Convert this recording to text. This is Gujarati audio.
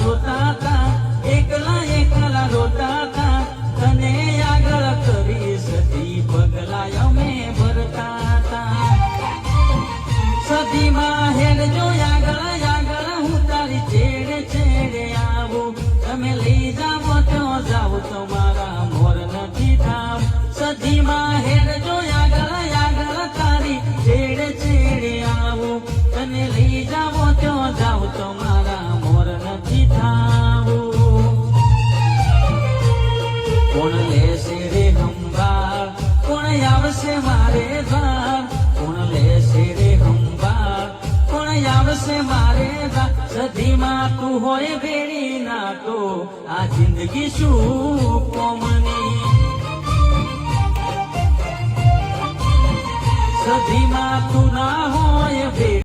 જોતા તા, એકલા એકલા રોતા તા, તને આગળ કરી સદી પગલા અમે ભરતા તા. સદીમાં હેડજો આગળ આગળ, હું તારી છેડે છેડે આવું, તમે લઈ જાવો તો જાવ તમારા મોર નથી થાવ. સદીમાં હેડજો આગળ આગળ, તારી છેડે છેડે આવું, તને લઈ જાવો તો જાવ તમારા મોર નથી થાવું. કોણ લેશે રે સંભાળ, કોણ આવશે મારે દ્વાર, કોણ લેશે રે સંભાળ, કોણ આવશે મારે દ્વાર. સદીમાં તું હોય ભેડી ના તો આ જિંદગી શું કોમની. સદીમાં તું ના હોય ભેડી